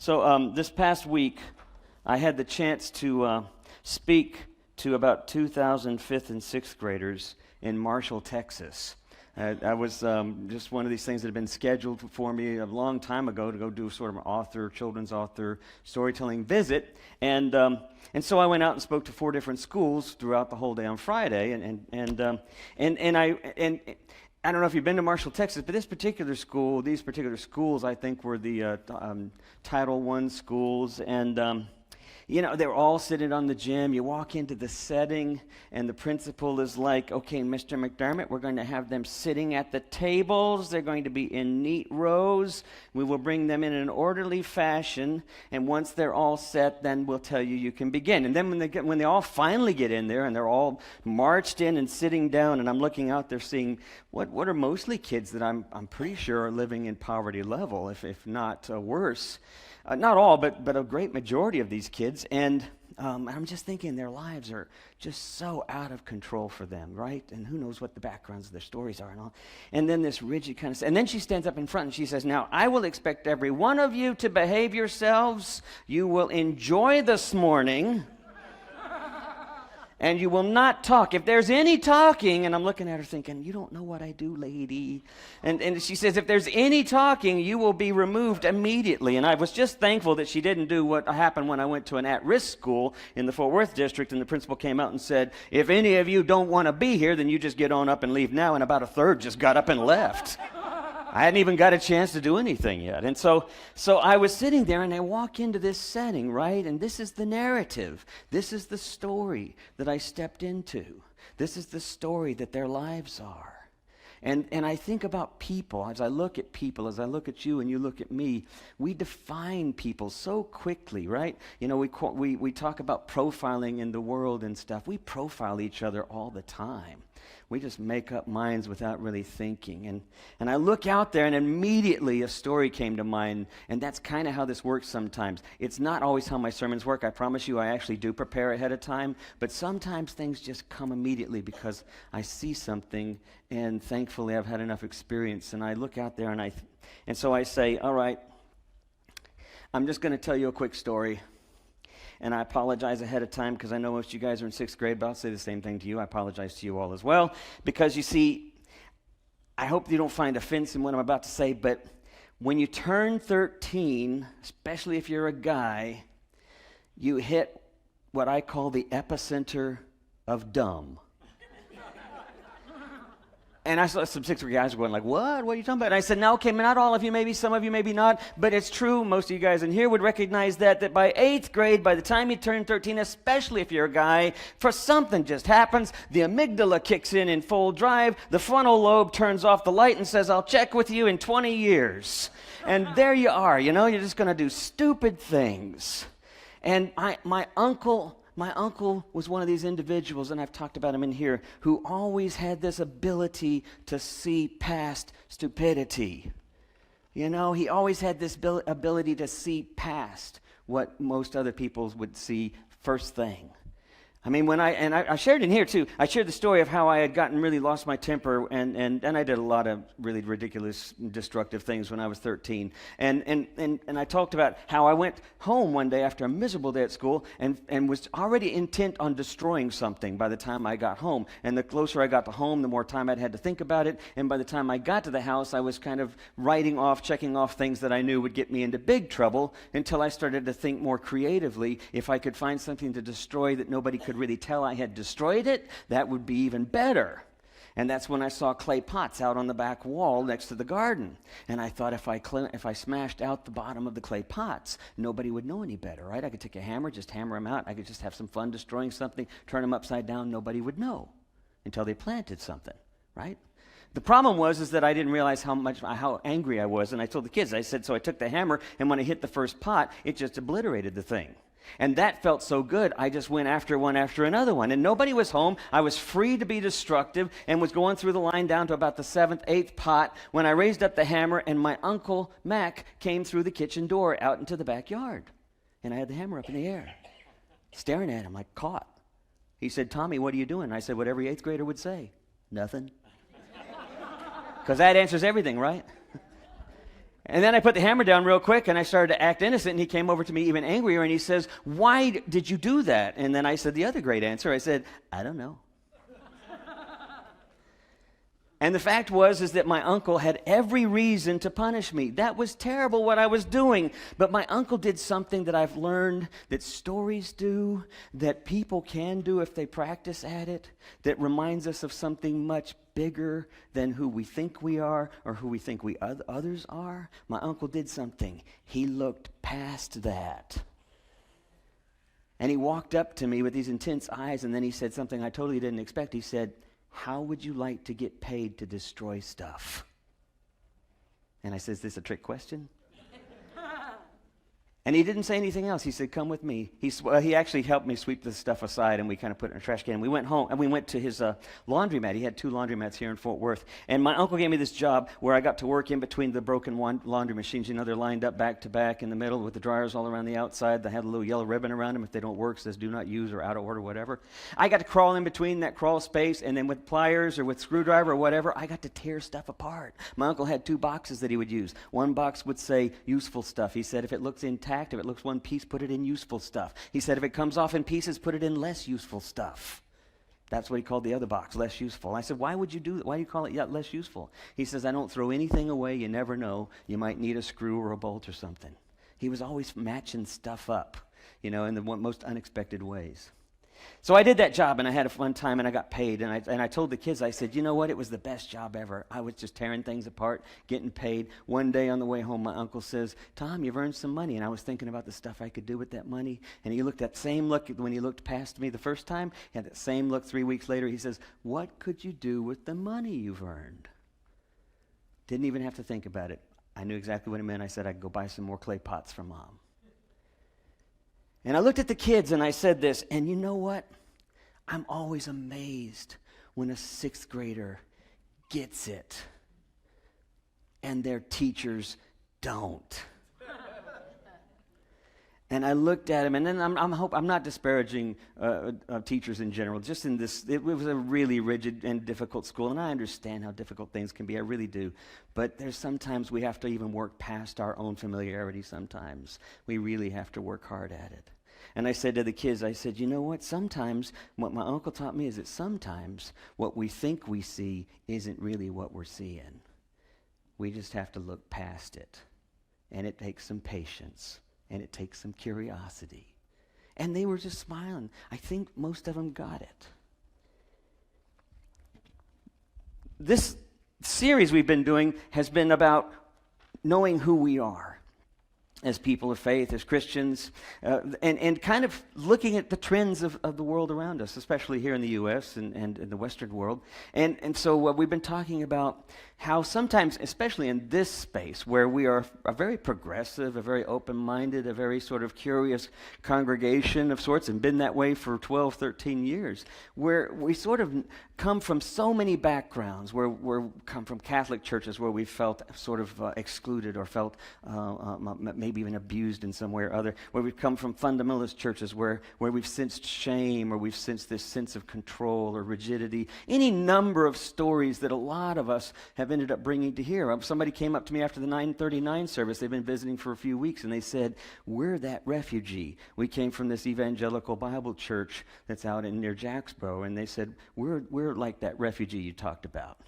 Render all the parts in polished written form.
So this past week, I had the chance to speak to about 2,000 fifth and sixth graders in Marshall, Texas. I was just one of these things that had been scheduled for me a long time ago to go do sort of an children's author storytelling visit, and so I went out and spoke to 4 different schools throughout the whole day on Friday, and I don't know if you've been to Marshall, Texas, but these particular schools, I think, were the Title I schools, and they were all sitting on the gym. You walk into the setting, and the principal is like, okay, Mr. McDermott, we're going to have them sitting at the tables. They're going to be in neat rows. We will bring them in an orderly fashion, and once they're all set, then we'll tell you can begin. And then when they all finally get in there, and they're all marched in and sitting down, and I'm looking out there seeing what are mostly kids that I'm pretty sure are living in poverty level, if not worse. Not all, but a great majority of these kids, and I'm just thinking their lives are just so out of control for them, right? And who knows what the backgrounds of their stories are and all. And then this rigid kind of, and then she stands up in front and she says, now, I will expect every one of you to behave yourselves. You will enjoy this morning. And you will not talk. If there's any talking, and I'm looking at her thinking, you don't know what I do, lady. And she says, if there's any talking, you will be removed immediately. And I was just thankful that she didn't do what happened when I went to an at-risk school in the Fort Worth district, and the principal came out and said, if any of you don't want to be here, then you just get on up and leave now. And about a third just got up and left. I hadn't even got a chance to do anything yet. And so I was sitting there, and I walk into this setting, right? And this is the narrative. This is the story that I stepped into. This is the story that their lives are. And I think about people, as I look at people, as I look at you and you look at me, we define people so quickly, right? You know, we talk about profiling in the world and stuff. We profile each other all the time. We just make up minds without really thinking. And I look out there, and immediately a story came to mind, and that's kind of how this works sometimes. It's not always how my sermons work. I promise you I actually do prepare ahead of time, but sometimes things just come immediately because I see something, and thankfully I've had enough experience, and I look out there, and so I say, all right, I'm just going to tell you a quick story. And I apologize ahead of time because I know most of you guys are in 6th grade, but I'll say the same thing to you. I apologize to you all as well. Because you see, I hope you don't find offense in what I'm about to say, but when you turn 13, especially if you're a guy, you hit what I call the epicenter of dumb. And I saw some 6th grade guys going like, what? What are you talking about? And I said, no, okay, not all of you, maybe some of you, maybe not. But it's true, most of you guys in here would recognize that by 8th grade, by the time you turn 13, especially if you're a guy, for something just happens, the amygdala kicks in full drive, the frontal lobe turns off the light and says, I'll check with you in 20 years. And there you are, you're just going to do stupid things. And my uncle was one of these individuals, and I've talked about him in here, who always had this ability to see past stupidity. He always had this ability to see past what most other people would see first thing. I mean, I shared in here too, I shared the story of how I had really lost my temper, and I did a lot of really ridiculous, destructive things when I was 13. And I talked about how I went home one day after a miserable day at school and was already intent on destroying something by the time I got home. And the closer I got to home, the more time I'd had to think about it. And by the time I got to the house, I was kind of checking off things that I knew would get me into big trouble until I started to think more creatively. If I could find something to destroy that nobody could really tell I had destroyed it, that would be even better. And that's when I saw clay pots out on the back wall next to the garden. And I thought if I smashed out the bottom of the clay pots, nobody would know any better, right? I could take a hammer, just hammer them out. I could just have some fun destroying something, turn them upside down. Nobody would know until they planted something, right? The problem was that I didn't realize how angry I was. And I told the kids, I said, so I took the hammer, and when I hit the first pot, it just obliterated the thing. And that felt so good, I just went after one after another one. And nobody was home. I was free to be destructive and was going through the line down to about the 7th, 8th pot when I raised up the hammer, and my Uncle Mac came through the kitchen door out into the backyard. And I had the hammer up in the air, staring at him like caught. He said, Tommy, what are you doing? I said what every 8th grader would say, nothing. Because that answers everything, right? And then I put the hammer down real quick, and I started to act innocent, and he came over to me even angrier, and he says, "Why did you do that?" And then I said the other great answer. I said, "I don't know." And the fact is that my uncle had every reason to punish me. That was terrible what I was doing. But my uncle did something that I've learned that stories do, that people can do if they practice at it, that reminds us of something much bigger than who we think we are or who we think others are. My uncle did something. He looked past that. And he walked up to me with these intense eyes, and then he said something I totally didn't expect. He said, "How would you like to get paid to destroy stuff?" And I said, "Is this a trick question?" And he didn't say anything else. He said, "Come with me." He actually helped me sweep the stuff aside, and we kind of put it in a trash can. We went home, and we went to his laundromat. He had 2 laundromats here in Fort Worth. And my uncle gave me this job where I got to work in between the broken laundry machines. You know, they're lined up back to back in the middle with the dryers all around the outside. They have a little yellow ribbon around them. If they don't work, it says "do not use" or "out of order," whatever. I got to crawl in between that crawl space, and then with pliers or with screwdriver or whatever, I got to tear stuff apart. My uncle had 2 boxes that he would use. One box would say useful stuff. He said if it looks intact, if it looks one piece, put it in useful stuff. He said if it comes off in pieces, put it in less useful stuff. That's what he called the other box, less useful. I said, "Why would you do that? Why do you call it less useful?" He says, "I don't throw anything away. You never know. You might need a screw or a bolt or something." He was always matching stuff up, in the most unexpected ways. So I did that job, and I had a fun time, and I got paid. And I told the kids, I said, "You know what? It was the best job ever. I was just tearing things apart, getting paid." One day on the way home, my uncle says, "Tom, you've earned some money." And I was thinking about the stuff I could do with that money. And he looked that same look when he looked past me the first time. He had that same look 3 weeks later. He says, "What could you do with the money you've earned?" Didn't even have to think about it. I knew exactly what it meant. I said, "I could go buy some more clay pots for Mom." And I looked at the kids and I said this, and you know what? I'm always amazed when a 6th grader gets it and their teachers don't. And I looked at him, and then I'm not disparaging teachers in general. Just in this, it was a really rigid and difficult school, and I understand how difficult things can be. I really do. But there's sometimes we have to even work past our own familiarity sometimes. We really have to work hard at it. And I said to the kids, I said, "You know what? Sometimes, what my uncle taught me is that sometimes what we think we see isn't really what we're seeing. We just have to look past it. And it takes some patience. And it takes some curiosity." And they were just smiling. I think most of them got it. This series we've been doing has been about knowing who we are as people of faith, as Christians, and kind of looking at the trends of the world around us, especially here in the U.S. and in the Western world. And so we've been talking about how sometimes, especially in this space, where we are a very progressive, a very open-minded, a very sort of curious congregation of sorts, and been that way for 12, 13 years, where we sort of come from so many backgrounds, where we come from Catholic churches where we felt sort of excluded or felt maybe even abused in some way or other, where we've come from fundamentalist churches where we've sensed shame or we've sensed this sense of control or rigidity, any number of stories that a lot of us have ended up bringing to here. Somebody came up to me after the 939 service. They've been visiting for a few weeks, and they said, "We're that refugee. We came from this evangelical Bible church that's out near Jacksboro," and they said, we're like that refugee you talked about.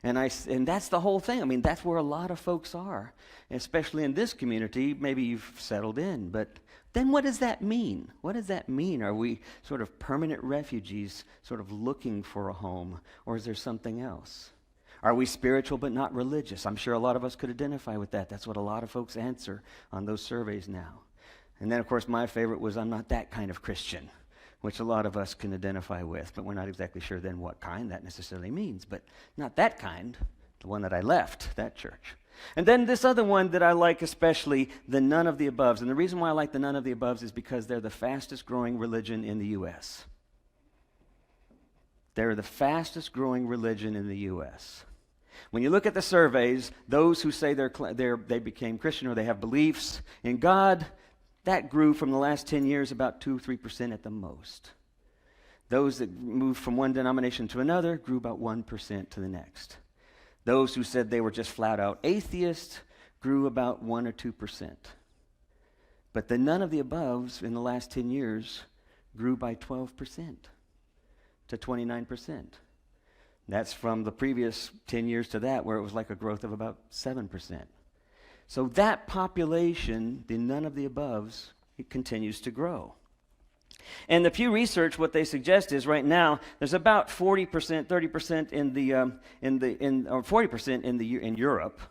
And that's the whole thing. I mean, that's where a lot of folks are, especially in this community. Maybe you've settled in, but then what does that mean? What does that mean? Are we sort of permanent refugees, sort of looking for a home, or is there something else? Are we spiritual but not religious? I'm sure a lot of us could identify with that. That's what a lot of folks answer on those surveys now. And then, of course, my favorite was, "I'm not that kind of Christian," which a lot of us can identify with, but we're not exactly sure then what kind that necessarily means. But not that kind, the one that I left, that church. And then this other one that I like especially, the none of the aboves. And the reason why I like the none of the aboves is because they're the fastest growing religion in the U.S. They're the fastest growing religion in the U.S. When you look at the surveys, those who say they became Christian or they have beliefs in God, that grew from the last 10 years about 2-3% at the most. Those that moved from one denomination to another grew about 1% to the next. Those who said they were just flat out atheists grew about 1 or 2%. But the none of the aboves in the last 10 years grew by 12% to 29%. That's from the previous 10 years to that, where it was like a growth of about 7%. So that population, the none of the aboves, it continues to grow. And the Pew Research, what they suggest is right now there's about 40%, 30% or 40% in Europe.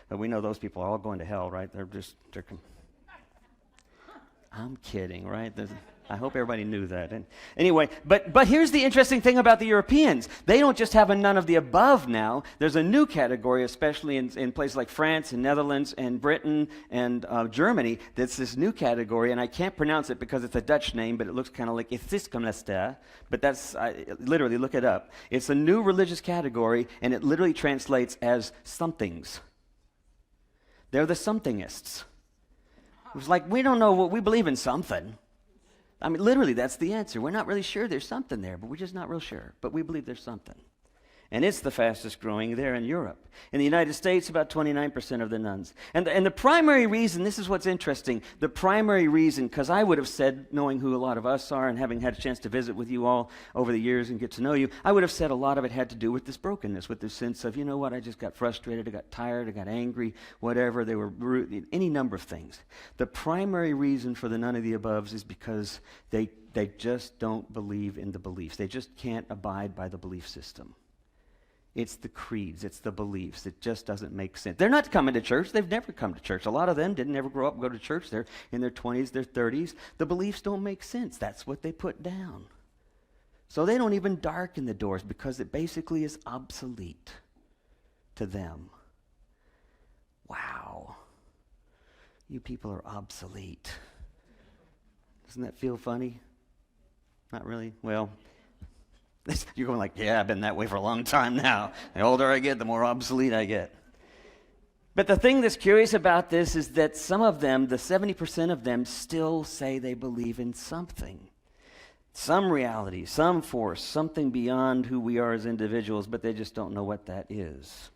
But we know those people are all going to hell, right? I'm kidding, right? I hope everybody knew that. And anyway, but here's the interesting thing about the Europeans. They don't just have a none of the above now. There's a new category, especially in places like France and Netherlands and Britain and Germany, that's this new category, and I can't pronounce it because it's a Dutch name, but it looks kind of like Ethniscomnester, but that's, literally, look it up. It's a new religious category, and it literally translates as somethings. They're the somethingists. It was like, we don't know what we believe in something. I mean, literally, that's the answer. We're not really sure there's something there, but we're just not real sure. But we believe there's something. And it's the fastest growing there in Europe. In the United States, about 29% of the nuns. And the primary reason, this is what's interesting, the primary reason, because I would have said, knowing who a lot of us are and having had a chance to visit with you all over the years and get to know you, I would have said a lot of it had to do with this brokenness, with this sense of, you know what, I just got frustrated, I got tired, I got angry, whatever, they were rude, any number of things. The primary reason for the none of the aboves is because they just don't believe in the beliefs. They just can't abide by the belief system. It's the creeds, it's the beliefs. It just doesn't make sense. They're not coming to church. They've never come to church. A lot of them didn't ever grow up and go to church. They're in their 20s, their 30s. The beliefs don't make sense. That's what they put down. So they don't even darken the doors because it basically is obsolete to them. Wow. You people are obsolete. Doesn't that feel funny? Not really? Well, you're going like, yeah, I've been that way for a long time now. The older I get, the more obsolete I get. But the thing that's curious about this is that some of them, the 70% of them, still say they believe in something. Some reality, some force, something beyond who we are as individuals, but they just don't know what that is.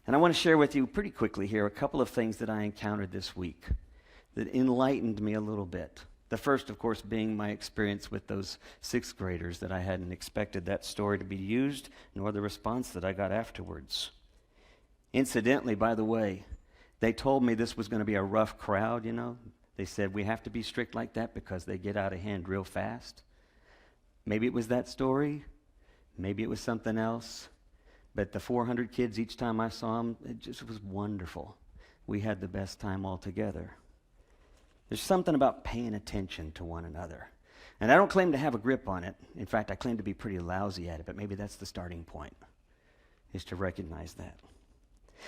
And I want to share with you pretty quickly here a couple of things that I encountered this week that enlightened me a little bit. The first, of course, being my experience with those sixth graders, that I hadn't expected that story to be used, nor the response that I got afterwards. Incidentally, by the way, they told me this was going to be a rough crowd, you know. They said, we have to be strict like that because they get out of hand real fast. Maybe it was that story. Maybe it was something else. But the 400 kids, each time I saw them, it just was wonderful. We had the best time all together. There's something about paying attention to one another. And I don't claim to have a grip on it. In fact, I claim to be pretty lousy at it, but maybe that's the starting point, is to recognize that.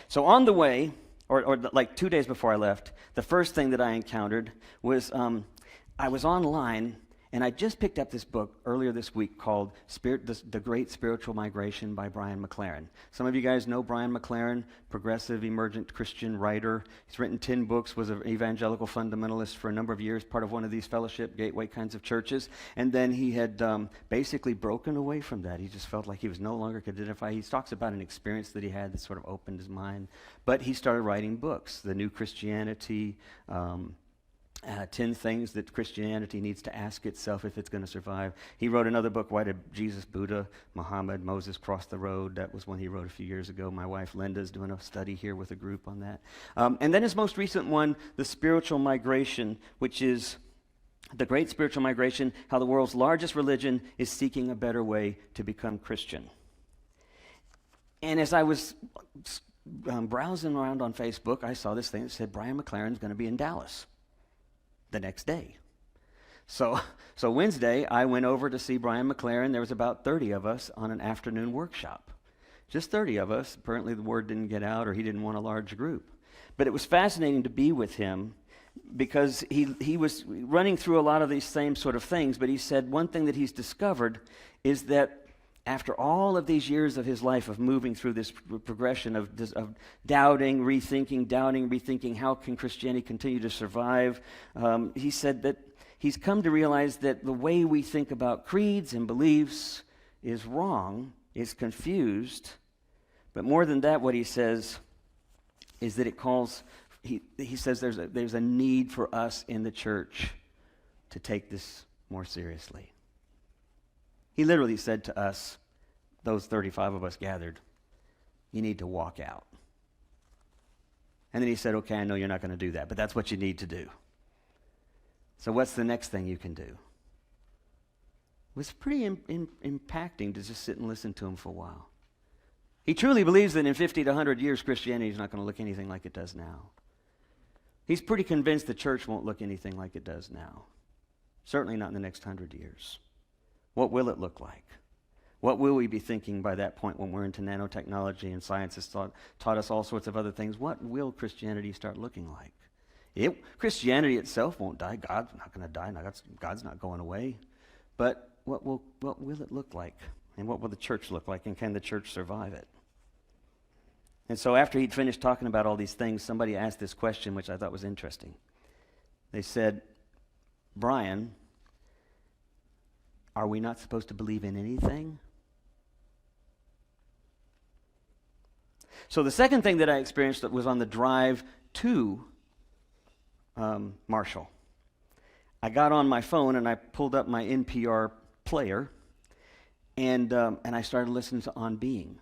So on the way, or like 2 days before I left, the first thing that I encountered was I was online, and I just picked up this book earlier this week called The Great Spiritual Migration by Brian McLaren. Some of you guys know Brian McLaren, progressive, emergent Christian writer. He's written 10 books, was an evangelical fundamentalist for a number of years, part of one of these fellowship, gateway kinds of churches. And then he had basically broken away from that. He just felt like he was no longer could identify. He talks about an experience that he had that sort of opened his mind. But he started writing books, The New Christianity, 10 things that Christianity needs to ask itself if it's going to survive. He wrote another book, Why Did Jesus, Buddha, Muhammad, Moses Cross the Road? That was one he wrote a few years ago. My wife Linda's doing a study here with a group on that. And then his most recent one, The Spiritual Migration, which is The Great Spiritual Migration, How the World's Largest Religion is Seeking a Better Way to Become Christian. And as I was browsing around on Facebook, I saw this thing that said Brian McLaren's going to be in Dallas the next day. So Wednesday, I went over to see Brian McLaren. There was about 30 of us on an afternoon workshop. Just 30 of us. Apparently the word didn't get out, or he didn't want a large group. But it was fascinating to be with him because he was running through a lot of these same sort of things, but he said one thing that he's discovered is that after all of these years of his life of moving through this progression of doubting, rethinking, how can Christianity continue to survive, he said that he's come to realize that the way we think about creeds and beliefs is wrong, is confused. But more than that, what he says is that it calls, he says there's a need for us in the church to take this more seriously. He literally said to us, those 35 of us gathered, you need to walk out. And then he said, okay, I know you're not going to do that, but that's what you need to do. So what's the next thing you can do? It was pretty impacting to just sit and listen to him for a while. He truly believes that in 50 to 100 years, Christianity is not going to look anything like it does now. He's pretty convinced the church won't look anything like it does now. Certainly not in the next 100 years. What will it look like? What will we be thinking by that point when we're into nanotechnology and science has taught us all sorts of other things? What will Christianity start looking like? Christianity itself won't die. God's not going to die. God's not going away. But what will it look like? And what will the church look like? And can the church survive it? And so after he'd finished talking about all these things, somebody asked this question, which I thought was interesting. They said, Brian, are we not supposed to believe in anything? So the second thing that I experienced that was on the drive to Marshall. I got on my phone and I pulled up my NPR player and I started listening to On Being.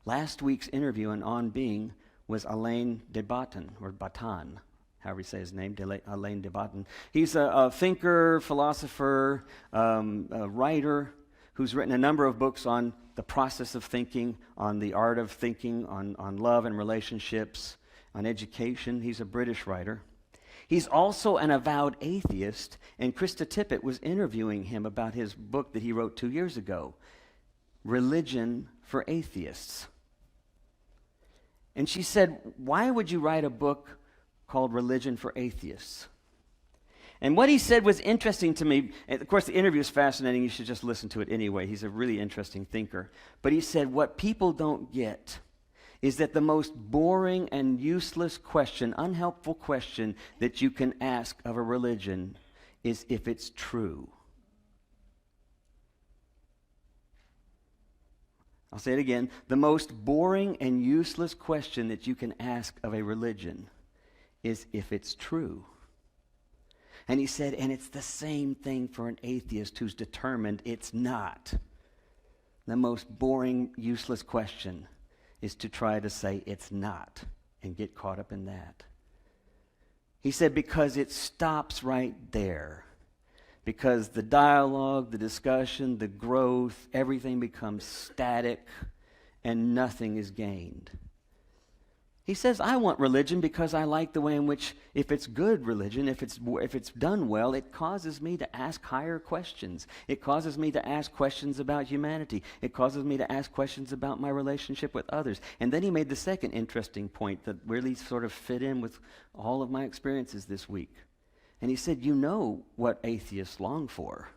Last week's interview on Being was Alain de Botton, or Botton, however you say his name, Alain de Botton. He's a thinker, philosopher, a writer who's written a number of books on the process of thinking, on the art of thinking, on love and relationships, on education. He's a British writer. He's also an avowed atheist, and Krista Tippett was interviewing him about his book that he wrote 2 years ago, Religion for Atheists. And she said, why would you write a book called Religion for Atheists? And what he said was interesting to me. And of course, the interview is fascinating. You should just listen to it anyway. He's a really interesting thinker. But he said, what people don't get is that the most boring and useless question, unhelpful question that you can ask of a religion is if it's true. I'll say it again. The most boring and useless question that you can ask of a religion is if it's true. And he said, and it's the same thing for an atheist who's determined it's not. The most boring, useless question is to try to say it's not and get caught up in that. He said, because it stops right there. Because the dialogue, the discussion, the growth, everything becomes static and nothing is gained. He says, I want religion because I like the way in which, if it's good religion, if it's done well, it causes me to ask higher questions. It causes me to ask questions about humanity. It causes me to ask questions about my relationship with others. And then he made the second interesting point that really sort of fit in with all of my experiences this week. And he said, you know what atheists long for.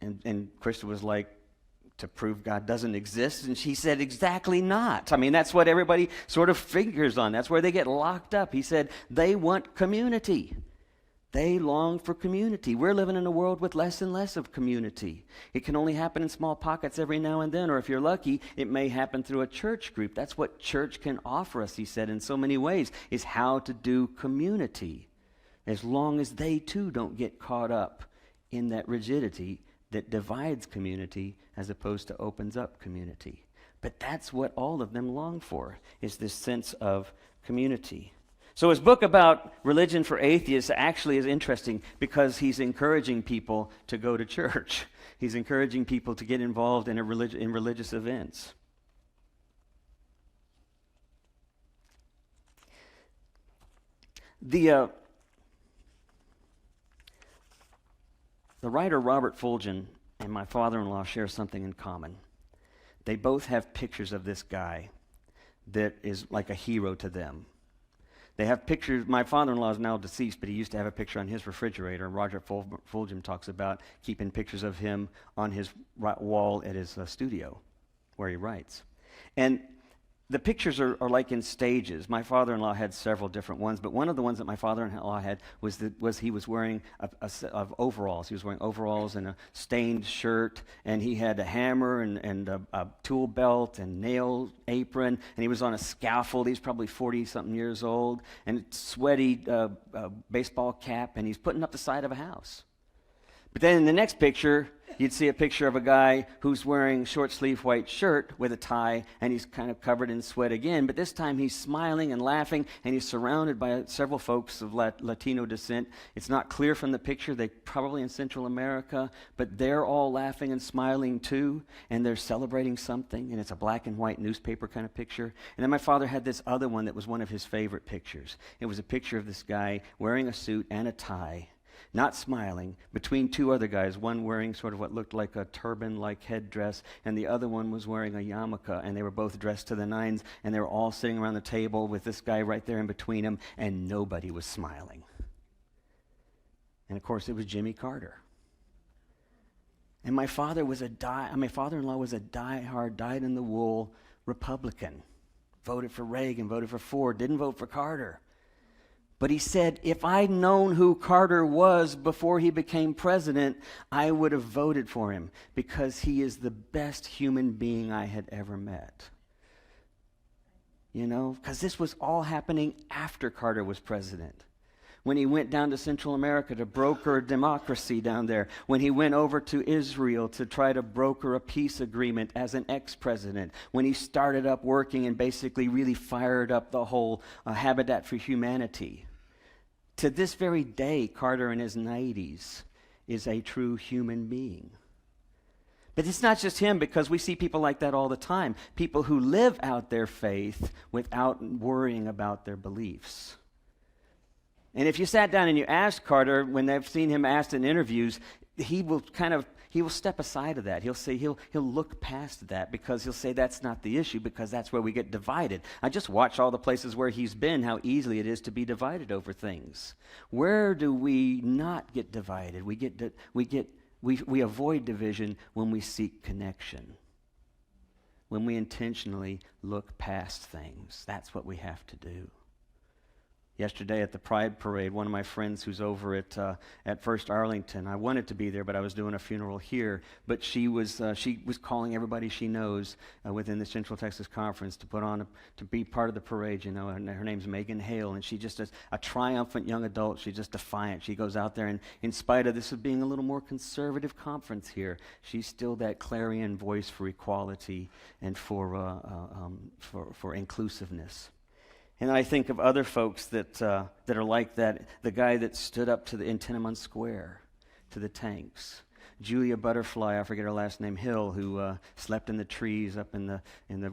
And Krista was like, to prove God doesn't exist? And she said, exactly not. I mean, that's what everybody sort of figures on. That's where they get locked up. He said, they want community. They long for community. We're living in a world with less and less of community. It can only happen in small pockets every now and then, or if you're lucky, it may happen through a church group. That's what church can offer us, he said, in so many ways, is how to do community. As long as they too don't get caught up in that rigidity that divides community as opposed to opens up community. But that's what all of them long for, is this sense of community. So his book about religion for atheists actually is interesting because he's encouraging people to go to church. He's encouraging people to get involved in religious events. The writer Robert Fulghum and my father-in-law share something in common. They both have pictures of this guy that is like a hero to them. They have pictures. My father-in-law is now deceased, but he used to have a picture on his refrigerator. Roger Fulghum talks about keeping pictures of him on his wall at his studio where he writes. And the pictures are like in stages. My father-in-law had several different ones, but one of the ones that my father-in-law had was he was wearing a set of overalls. He was wearing overalls and a stained shirt, and he had a hammer and a tool belt and nail apron, and he was on a scaffold. He's probably 40-something years old, and sweaty baseball cap, and he's putting up the side of a house. But then in the next picture, you'd see a picture of a guy who's wearing short-sleeve white shirt with a tie, and he's kind of covered in sweat again. But this time he's smiling and laughing, and he's surrounded by several folks of Latino descent. It's not clear from the picture. They're probably in Central America, but they're all laughing and smiling too, and they're celebrating something, and it's a black and white newspaper kind of picture. And then my father had this other one that was one of his favorite pictures. It was a picture of this guy wearing a suit and a tie, not smiling, between two other guys, one wearing sort of what looked like a turban-like headdress, and the other one was wearing a yarmulke, and they were both dressed to the nines, and they were all sitting around the table with this guy right there in between them, and nobody was smiling. And of course, it was Jimmy Carter. And my father-in-law was a die-hard, dyed-in-the-wool Republican. Voted for Reagan, voted for Ford, didn't vote for Carter. But he said, if I'd known who Carter was before he became president, I would have voted for him because he is the best human being I had ever met. You know, because this was all happening after Carter was president. When he went down to Central America to broker democracy down there, when he went over to Israel to try to broker a peace agreement as an ex-president, when he started up working and basically really fired up the whole Habitat for Humanity. To this very day, Carter in his 90s is a true human being. But it's not just him, because we see people like that all the time. People who live out their faith without worrying about their beliefs. And if you sat down and you asked Carter, when they've seen him asked in interviews, he will step aside of that. He'll look past that, because he'll say that's not the issue, because that's where we get divided. I just watch all the places where he's been, how easily it is to be divided over things. Where do we not get divided? We avoid division when we seek connection. When we intentionally look past things. That's what we have to do. Yesterday at the Pride Parade, one of my friends who's over at First Arlington, I wanted to be there, but I was doing a funeral here. But she was calling everybody she knows within the Central Texas Conference to be part of the parade. You know, and her name's Megan Hale, and she just is a triumphant young adult. She's just defiant. She goes out there, and in spite of this being a little more conservative conference here, she's still that clarion voice for equality and for inclusiveness. And I think of other folks that are like that. The guy that stood up in Tenement Square to the tanks. Julia Butterfly, I forget her last name, Hill, who slept in the trees up in the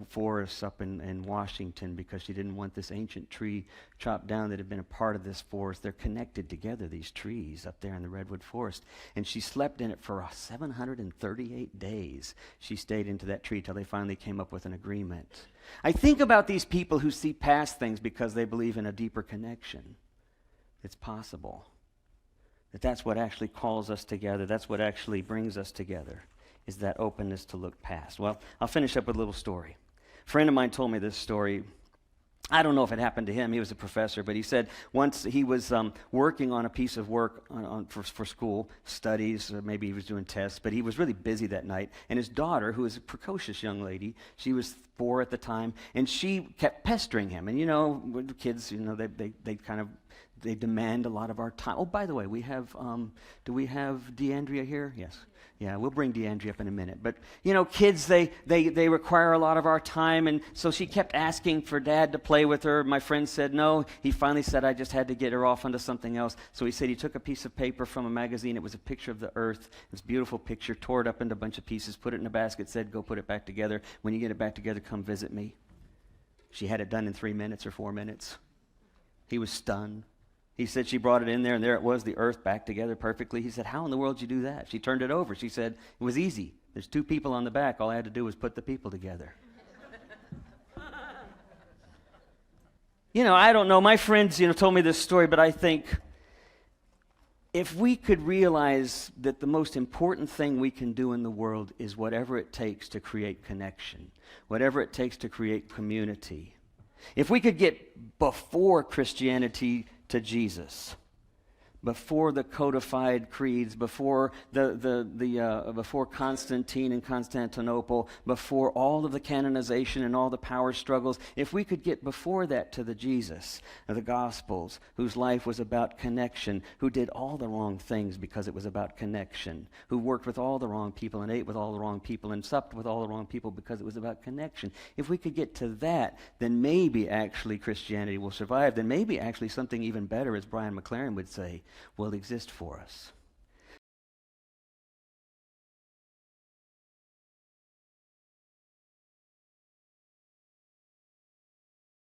forests up in Washington because she didn't want this ancient tree chopped down that had been a part of this forest. They're connected together, these trees up there in the redwood forest. And she slept in it for 738 days. She stayed into that tree till they finally came up with an agreement. I think about these people who see past things because they believe in a deeper connection. It's possible. That's what actually calls us together. That's what actually brings us together, is that openness to look past. Well, I'll finish up with a little story. A friend of mine told me this story. I don't know if it happened to him. He was a professor, but he said once he was working on a piece of work for school studies, or maybe he was doing tests, but he was really busy that night. And his daughter, who was a precocious young lady, she was 4 at the time, and she kept pestering him. And you know, with kids, you know, they demand a lot of our time. Oh, by the way, do we have DeAndrea here? Yes. Yeah, we'll bring DeAndrea up in a minute. But, you know, kids, they require a lot of our time, and so she kept asking for Dad to play with her. My friend said no. He finally said, I just had to get her off onto something else. So he said he took a piece of paper from a magazine. It was a picture of the earth. This beautiful picture, tore it up into a bunch of pieces, put it in a basket, said, go put it back together. When you get it back together, come visit me. She had it done in 3 minutes or 4 minutes. He was stunned. He said she brought it in there, and there it was, the earth back together perfectly. He said, how in the world did you do that? She turned it over. She said, it was easy. There's 2 people on the back. All I had to do was put the people together. You know, I don't know. My friends, told me this story, but I think if we could realize that the most important thing we can do in the world is whatever it takes to create connection, whatever it takes to create community, if we could get before Christianity to Jesus, before the codified creeds, before before Constantine and Constantinople, before all of the canonization and all the power struggles, if we could get before that to the Jesus of the Gospels, whose life was about connection, who did all the wrong things because it was about connection, who worked with all the wrong people and ate with all the wrong people and supped with all the wrong people because it was about connection. If we could get to that, then maybe actually Christianity will survive. Then maybe actually something even better, as Brian McLaren would say, will exist for us.